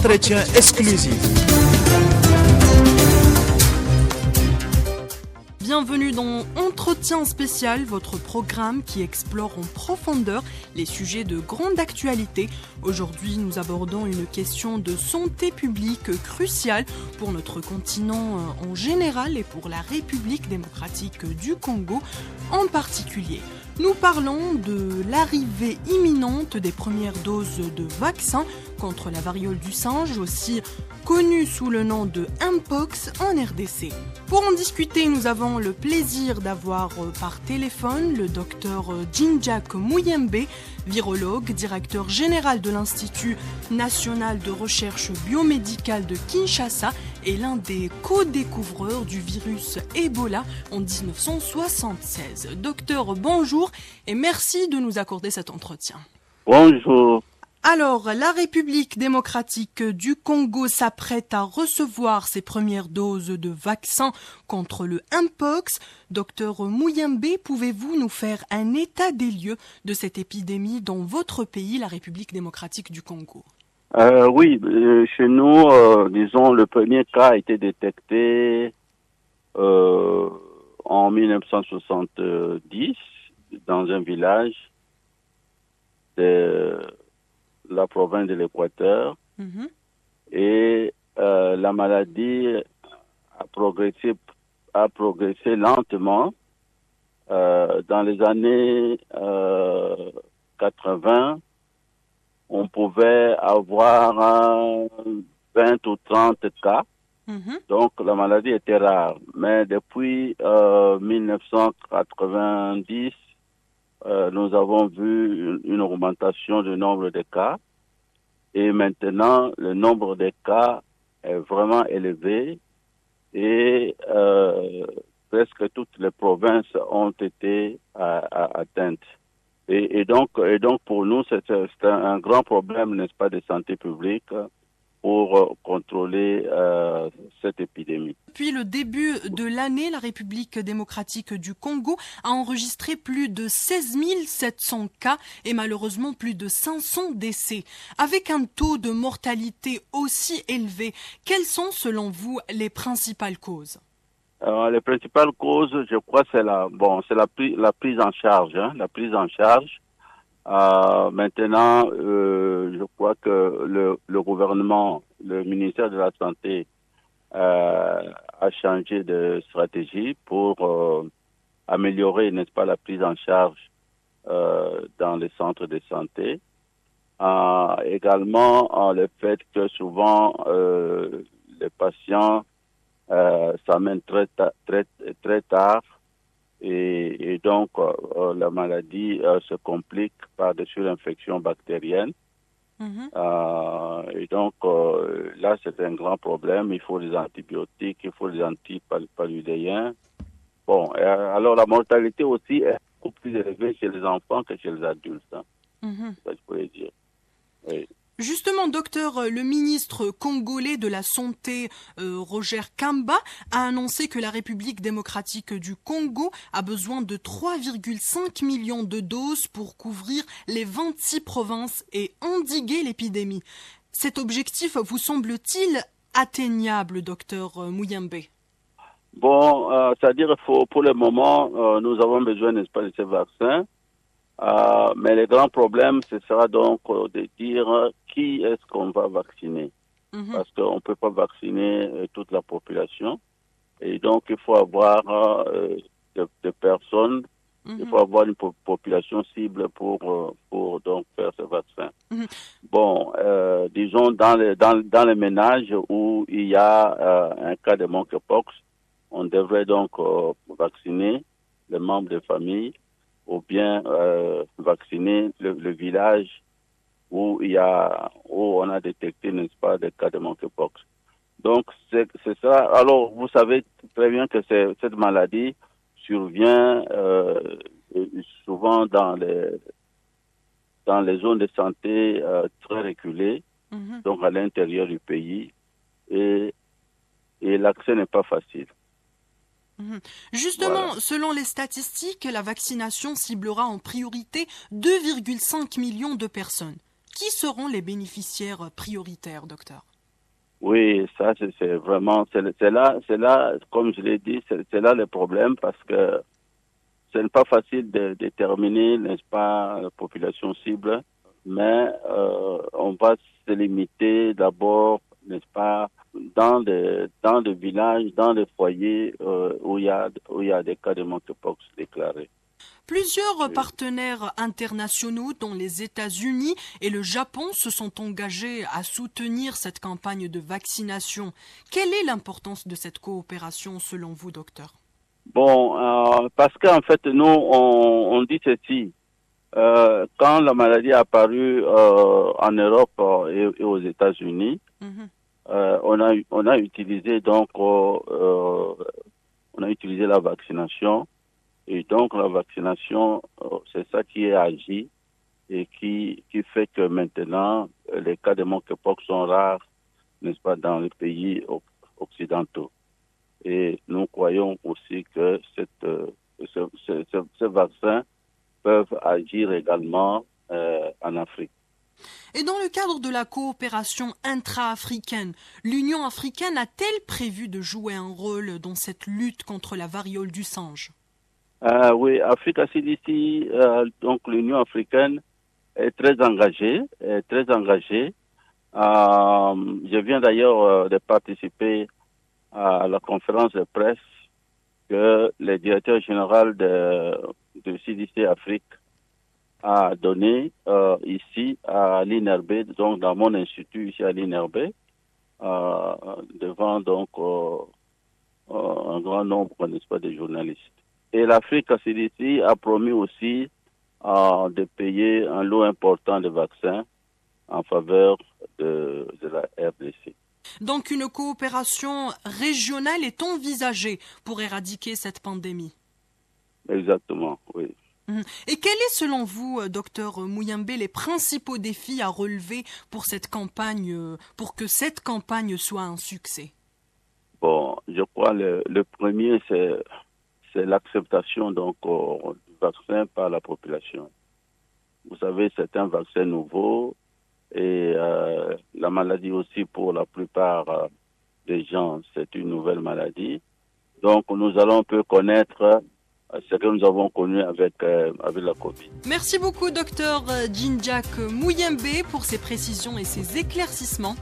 entretien exclusif. Bienvenue dans Entretien spécial, votre programme qui explore en profondeur les sujets de grande actualité. Aujourd'hui, nous abordons une question de santé publique cruciale pour notre continent en général et pour la République démocratique du Congo en particulier. Nous parlons de l'arrivée imminente des premières doses de vaccins contre la variole du singe, aussi connue sous le nom de Mpox en RDC. Pour en discuter, nous avons le plaisir d'avoir par téléphone le docteur Djinjak Muyembe, virologue, directeur général de l'Institut national de recherche biomédicale de Kinshasa et l'un des co-découvreurs du virus Ebola en 1976. Docteur, bonjour et merci de nous accorder cet entretien. Bonjour. Alors, la République démocratique du Congo s'apprête à recevoir ses premières doses de vaccins contre le Mpox. Docteur Muyembe, pouvez-vous nous faire un état des lieux de cette épidémie dans votre pays, la République démocratique du Congo? Oui, chez nous, disons, le premier cas a été détecté en 1970 dans un village de la province de l'Équateur. Et la maladie a progressé lentement. Dans les années 80, on pouvait avoir 20 ou 30 cas. Donc la maladie était rare. Mais depuis 1990, nous avons vu une augmentation du nombre de cas. Et maintenant, le nombre de cas est vraiment élevé. Et presque toutes les provinces ont été atteintes. Et donc pour nous, c'est un grand problème, n'est-ce pas, de santé publique pour contrôler cette épidémie. Depuis le début de l'année, la République démocratique du Congo a enregistré plus de 16 700 cas et malheureusement plus de 500 décès. Avec un taux de mortalité aussi élevé, quelles sont selon vous les principales causes? Les principales causes, je crois, c'est la prise en charge. La prise en charge. Maintenant, je crois que le gouvernement, le ministère de la Santé a changé de stratégie pour améliorer, n'est-ce pas, la prise en charge dans les centres de santé. Également, le fait que souvent les patients s'amènent très tard. Et donc, la maladie se complique par des surinfections bactériennes. Et donc, là, c'est un grand problème. Il faut des antibiotiques, il faut des antipaludéens. Bon, alors la mortalité aussi est beaucoup plus élevée chez les enfants que chez les adultes. Ça, je pourrais dire. Oui. Justement, docteur, le ministre congolais de la Santé, Roger Kamba, a annoncé que la République démocratique du Congo a besoin de 3,5 millions de doses pour couvrir les 26 provinces et endiguer l'épidémie. Cet objectif vous semble-t-il atteignable, docteur Muyembe? Bon, c'est-à-dire pour le moment, nous avons besoin, n'est-ce pas, de ces vaccins. Mais le grand problème, ce sera donc de dire qui est-ce qu'on va vacciner. Parce qu'on ne peut pas vacciner toute la population. Et donc, il faut avoir des personnes, il faut avoir une population cible pour donc faire ce vaccin. Bon, disons, dans les ménages où il y a un cas de monkeypox, on devrait donc vacciner les membres de famille ou bien vacciner le village où on a détecté, n'est-ce pas, des cas de monkeypox. Donc c'est ça. Alors vous savez très bien que cette maladie survient souvent dans les zones de santé très reculées, donc à l'intérieur du pays, et l'accès n'est pas facile. Justement, voilà. Selon les statistiques, la vaccination ciblera en priorité 2,5 millions de personnes. Qui seront les bénéficiaires prioritaires, docteur? Oui, ça c'est vraiment, c'est là, comme je l'ai dit, c'est là le problème parce que ce n'est pas facile de déterminer, n'est-ce pas, la population cible, mais on va se limiter d'abord, n'est-ce pas, dans des villages, dans des foyers où il y a des cas de monkeypox déclarés. Plusieurs partenaires internationaux, dont les États-Unis et le Japon, se sont engagés à soutenir cette campagne de vaccination. Quelle est l'importance de cette coopération selon vous, docteur? Bon, parce qu'en fait, nous, on dit ceci. Quand la maladie est apparue en Europe et aux États-Unis, on a utilisé donc on a utilisé la vaccination. Et donc, la vaccination, c'est ça qui est agi et qui fait que maintenant, les cas de monkeypox sont rares, n'est-ce pas, dans les pays occidentaux. Et nous croyons aussi que ces vaccins peuvent agir également en Afrique. Et dans le cadre de la coopération intra-africaine, l'Union africaine a-t-elle prévu de jouer un rôle dans cette lutte contre la variole du singe? Oui, Africa CDC, donc l'Union africaine est très engagée, je viens d'ailleurs de participer à la conférence de presse que le directeur général de CDC Afrique a donné ici à l'INRB, donc dans mon institut ici à l'INRB, devant donc un grand nombre, n'est-ce pas, de journalistes. Et l'Africa CDC a promis aussi de payer un lot important de vaccins en faveur de la RDC. Donc une coopération régionale est envisagée pour éradiquer cette pandémie? Exactement, oui. Et quels est selon vous, docteur Muyembe, les principaux défis à relever pour cette campagne, pour que cette campagne soit un succès? Bon, je crois le premier c'est l'acceptation donc du vaccin par la population. Vous savez, c'est un vaccin nouveau et la maladie aussi pour la plupart des gens, c'est une nouvelle maladie. Donc nous allons un peu connaître ce que nous avons connu avec la Covid. Merci beaucoup, docteur Djinjak Muyembe, pour ces précisions et ces éclaircissements.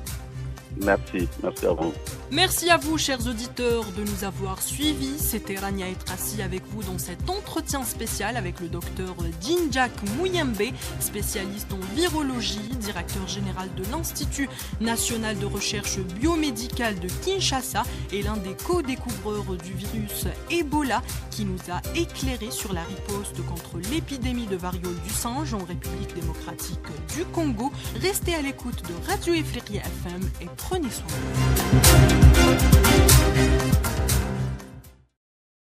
Merci à vous. Merci à vous, chers auditeurs, de nous avoir suivis. C'était Rania Etrassi avec vous dans cet entretien spécial avec le docteur Djinjak Muyembe, spécialiste en virologie, directeur général de l'Institut national de recherche biomédicale de Kinshasa et l'un des co-découvreurs du virus Ebola qui nous a éclairé sur la riposte contre l'épidémie de variole du singe en République démocratique du Congo. Restez à l'écoute de Radio Efleria FM et prenez soin de vous.